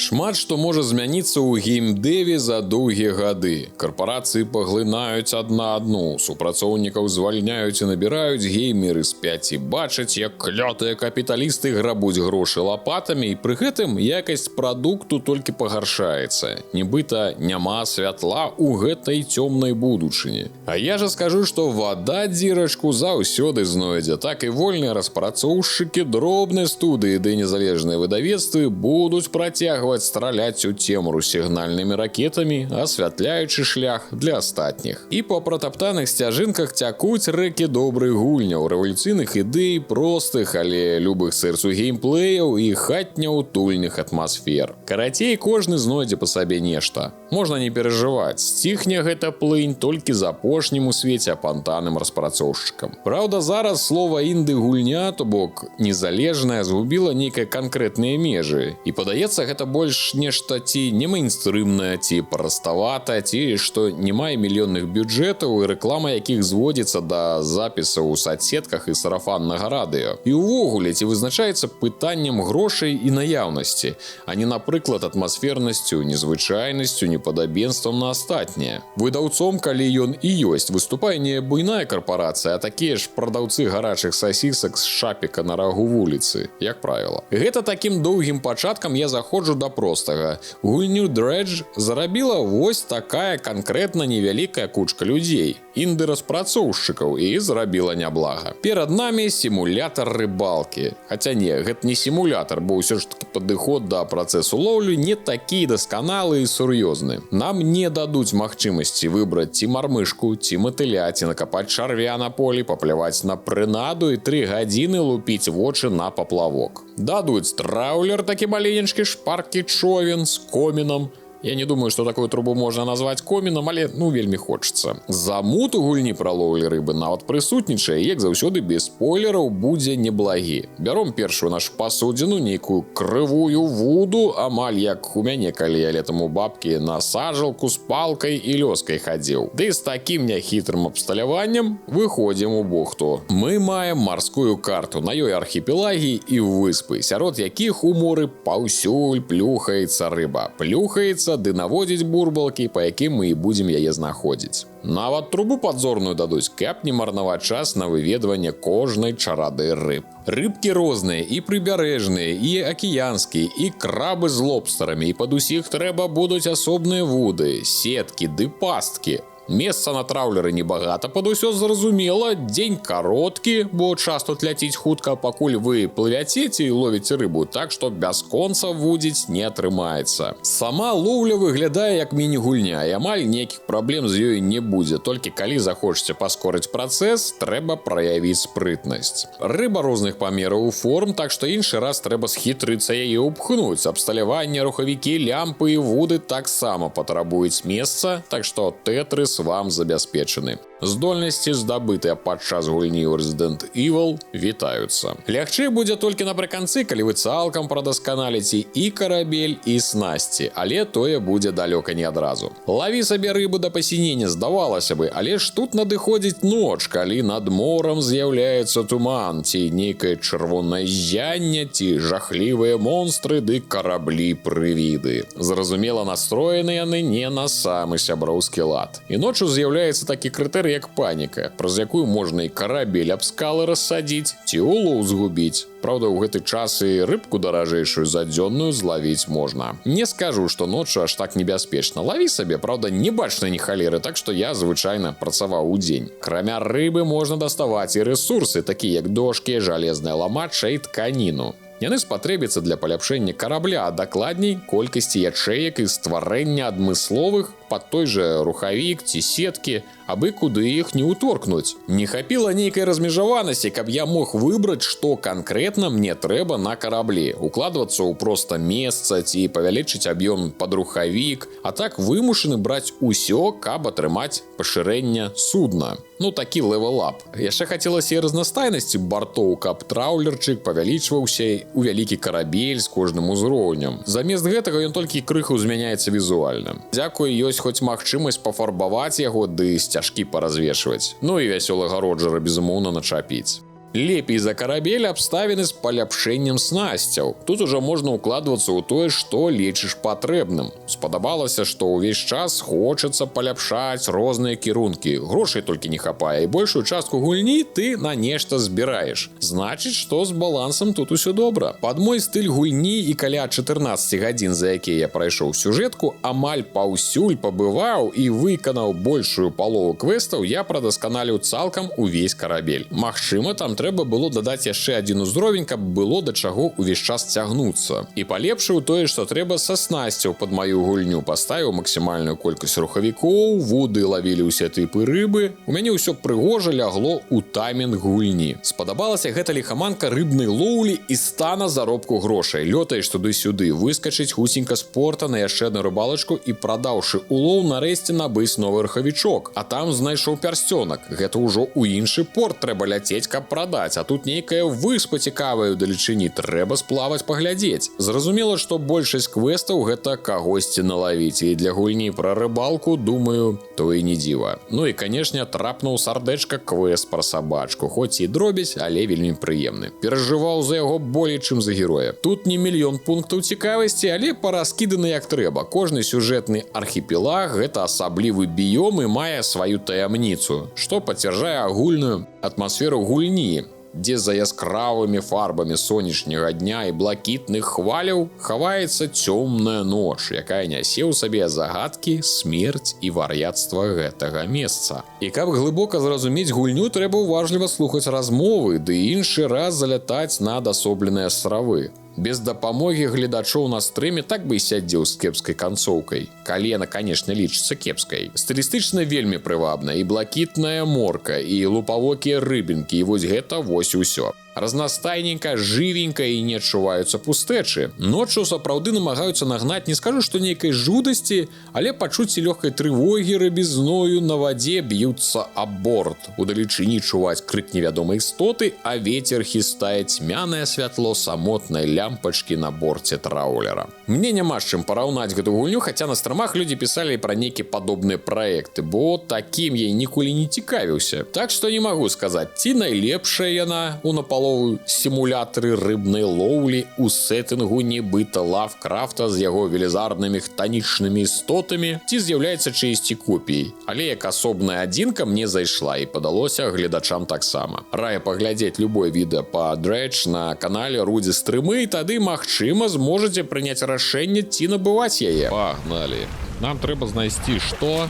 Шмат што можа змяніцца ў геймдэве за доўгія гады. Карпорацыі паглынаюць адна адну, супрацоўнікаў звальняюць і набіраюць, геймеры спяць і бачаць, як клётыя капіталісты грабуць грошы лапатамі, і пры гэтым якасць прадукту толькі пагаршаецца. Нібыта няма святла ў гэтай цёмнай будучыні. А я жа скажу, што вада дзірачку заўсёды знойдзе. Так і вольныя распрацоўшчыкі, дробныя студыі ды незалежныя выдавецтвы будуць працягваць страляць у цемру сігнальнымі ракетамі, асвятляючы шлях для астатніх. І па пратаптаных сцяжынках цякуць рэкі добрых гульняў, рэвалюцыйных ідэй, простых, але любых сэрцу геймплеяў і хатня-утульных атмасфер. Карацей, кожны знойдзе па сабе нешта. Можна не перажываць, сціхне гэта плынь толькі з апошнім у свеце апантаным распрацоўшчыкам. Праўда, зараз слова інды-гульня, то бок незалежная, згубіла нейкія канкрэтныя межы. І падаецца, гэта больш нешта ці не мейнстрымнае, ці праставата, ці што не мае мільённых бюджэтаў і рэклама якіх зводзіцца да запісаў у соцсетках і сарафаннага радыё. І ўвогуле, ці вызначаецца пытаннем грошай і наяўнасці, а не, напрыклад, атмасфернасцю, незвычайнасцю, непадабенствам на астатняе. Выдаўцом, калі ён і ёсць, выступае не буйная карпорацыя, а такія ж прадаўцы гарачых сасісак з шапіка на рагу вуліцы, як правіла. Гэта такім доўгім пачаткам я заходжу да простага. Гульню Dredge зарабіла вось такая канкрэтна невялікая кучка людзей, інды-распрацоўшчыкаў, і зарабіла няблага. Перад намі сімулятар рыбалкі. Хаця не, гэта не сімулятар, бо ўсё ж таки падыход да працэсу лоўлі не такі дасканалы і сур'ёзны. Нам не дадуць магчымасці выбраць ці мармышку, ці матыля, ці накапаць чарвя на полі, папляваць на прынаду і 3 гадзіны лупіць вочы на паплавок. Дадуць траулер, такі маленечкі шпаркі човен з комінам. Я не думаю, што такую трубу можна назваць комінам, але вельмі хочацца. Замут у гульні пра лоўлі рыбы нават прысутнічае, як заўсёды без спойлераў будзе неблагі. Бяром першую нашу пасудзіну, нейкую крывую вуду, амаль як у мяне, калі я летам у бабкі на сажалку з палкай і лёскай хадзіў. Ды з такім няхітрым абсталяваннем выходзім у бухту. Мы маем марскую карту, на ёй архіпелагі і выспы, сярод якіх у моры паўсюль плюхаецца рыба. Плюхаецца ды наводзіць бурбалкі, па якім мы і будзем яе знаходзіць. Нават трубу падзорную дадуць, каб не марнаваць час на выведванне кожнай чарады рыб. Рыбкі розныя, і прыбярэжныя, і акіянскія, і крабы з лобстарамі, і пад усіх трэба будуць асобныя вуды, сеткі ды пасткі. Месца на траўлеры небагата, пад усё зразумела, дзень кароткі, бо час тут ляціць хутка, пакуль вы плывяце ці ловіце рыбу, так што бясконца вудзіць не атрымаецца. Сама лоўля выглядае як міні-гульня, і амаль нейкіх праблем з ёй не будзе, толькі калі захочаце паскорыць працэс, трэба праявіць спрытнасць. Рыба розных памераў і форм, так што іншы раз трэба схітрыцца яе ўпхнуць. Абсталяванне, рухавікі, лямпы і вуды таксама патрабуюць месца, так што Тетрис вам забяспечаны. Здольнасці, здабытыя падчас гульні ў Resident Evil, вітаюцца. Лягчэй будзе толькі напрыканцы, калі вы цалкам прадасканаліце і карабель, і снасці, але тое будзе далёка не адразу. Лаві сабе рыбу да пасінення, здавалася бы, але ж тут надыходзіць ноч, калі над морам з'яўляецца туман, ці нейкае чырвонае ззянне, ці жахлівыя монстры ды караблі-прывіды. Зразумела, настроены яны не на самы сяброўскі лад. І ноччу з'яўляецца такі крытэрый, як паніка, праз якую можна і карабель аб скалы рассадзіць, ці улоў згубіць. Праўда, ў гэты час і рыбку даражэйшую за дзённую злавіць можна. Не скажу, што ноччу аж так небяспечна. Лаві сабе, праўда, не бачна ні халеры, так што я звычайна працаваў у дзень. Акрамя рыбы можна даставаць і рэсурсы, такія як дошкі, жалезная ламача і тканіну. Яны спатрэбяцца для паляпшэння карабля, а дакладней колькасці ячэек і стварэння адмысловых пад той жа рухавік ці сеткі, абы куды іх не ўторкнуць. Не хапіла нейкай размежаванасці, каб я мог выбраць, што канкрэтна мне трэба на караблі. Укладвацца ў проста месца ці павялічыць аб'ём пад рухавік, а так вымушаны браць усё, каб атрымаць пашырэнне судна. Такі левел-ап. Яшчэ хацелася і разнастайнасці бартоў, каб траўлерчык павялічваўся у вялікі карабель з кожным узроўнем. Замест гэтага ён толькі крыху змяняецца візуальна. Дзякуй, ёсць хоць магчымасць пафарбаваць яго ды сцяжкі паразвешваць. І вясёлага Роджера, безумоўна, начапіць. Лепей за карабель абставіны з паляпшэннем снасцяў. Тут уже можна укладвацца ў тое, што лічыш патрэбным. Спадабалася, што ўвесь час хочацца паляпшаць розныя кірункі. Грошай толькі не хапае, і большую частку гульні ты на нешта збіраеш. Значыць, што з балансам тут усё добра. Пад мой стыль гульні і каля 14 гадзін, за якія я прайшоў сюжэтку, амаль паўсюль пабываў і выканаў большую палову квестаў, я прадасканаліў цалкам увесь карабель. Магчыма, там трэба было дадаць яшчэ адзін узровень, каб было да чаго ўвесь час цягнуцца. І палепшыў тое, што трэба са снасцяў пад маю гульню, паставіў максімальную колькасць рухавікоў, вуды лавілі ўсе тыпы рыбы. У мяне ўсё прыгожа лягло ў таймінг гульні. Спадабалася гэта ліхаманка рыбнай лоўлі і стана заробку грошай. Лётаеш туды-сюды, выскачыць хусенька з порта на яшчэ одну рыбалачку і, прадаўшы улоў, нарэшце набыць новы рухавічок. А там знайшоў пярсцёнак. Гэта ўжо ў іншы порт трэба ляцець, каб прадаць. А тут нейкая выспа цікавая ў далечыні. Трэба сплаваць паглядзець. Зразумела, што большасць квестаў гэта кагосьці налавіць. І для гульні пра рыбалку, думаю, то і не дзіва. Ну і, канешне, трапнуў сардэчка квест пра сабачку. Хоць і дробязь, але вельмі прыемны. Перажываў за яго болей, чым за героя. Тут не мільён пунктаў цікавасці, але параскіданы як трэба. Кожны сюжэтны архіпелаг – гэта асаблівы біём і мае сваю таямніцу, што пацвярджае агульную атмасферу гульні, дзе за яскравымі фарбамі сонечняга дня і блакітных хваляў хаваецца цёмная ноч, якая нясе ў сабе загадкі, смерць і вар'яцтва гэтага месца. І каб глыбока зразумець гульню, трэба уважліва слухаць размовы, ды іншы раз залятаць на адасобленыя астравы. Без дапамогі гледачоў на стрыме так бы і сядзеў з кепскай канцоўкай. Калі яна, канешне, лічыцца кепскай. Стылістычна вельмі прывабна, і блакітная морка, і лупавокія рыбінкі, і вось гэта вось усё. Разнастайненька, жывенька і не адчуваюцца пустэчы. Ноччу сапраўды намагаюцца нагнаць, не скажу, што нейкай жудасці, але пачуцці лёгкай трывогі рыбізною на вадзе б'юцца аб борт. Удалечыні чуваць крык невядомай істоты, а вецер хістае цьмянае святло самотнай лямпачкі на борце траулера. Мне няма з чым параўнаць гэту гульню, хаця на страмах людзі пісалі пра нейкія падобныя праекты, бо такім я ніколі не цікавіўся. Так што не магу сказаць, ці найлепшая яна у напалову сімулятары рыбнай лоўлі у сеттынгу нібыта Лавкрафта з яго велізарнымі хтанічнымі істотамі, ці з'яўляецца чыйсьці копіяй. Але як асобная адзінка мне зайшла і падалося гледачам таксама. Раю паглядзець любое відэа па Dredge на канале Рудзі Стрымы, і тады, магчыма, зможаце прыняць рашэнне ці набываць яе. Пагналі. Нам трэба знайсці што?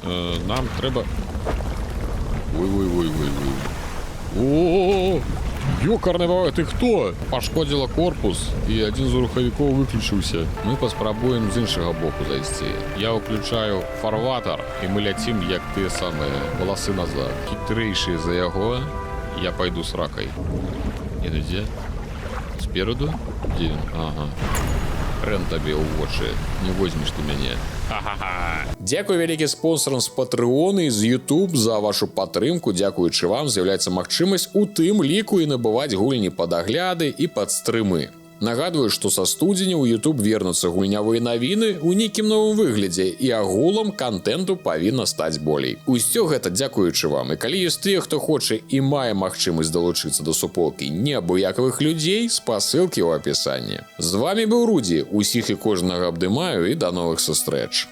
Нам трэба... Ой-ой-ой-ой-ой. О-о-о! Ёкарны бабай, ты хто? Пашкодзіла корпус, і адзін з рухавікоў выключыўся. Мы паспрабуем з іншага боку зайсці. Я ўключаю фарватар, і мы ляцім, як тыя самыя валасы назад. Хітрэйшыя за яго, я пайду с ракай. Еду дзе? Спераду? Дзе? Ага. Хрен табе ў вочы, не возьмеш ты мяне. Ха-ха-ха. Дзякуй вялікі спонсорам з Patreon і з YouTube за вашу падтрымку. Дзякуючы вам з'яўляецца магчымасць у тым ліку і набываць гульні пад агляды і пад стрымы. Нагадваю, што са студзеня ў YouTube вернуцца гульнявыя навіны ў нейкім новым выглядзе, і агулам кантэнту павінна стаць болей. Усё гэта дзякуючы вам. І калі ёсць тыя, хто хоча і мае магчымасць далучыцца да суполкі неабыякавых людзей, спасылкі ў апісанні. З вамі быў Рудзі. Усіх і кожнага абдымаю і да новых сустрэч.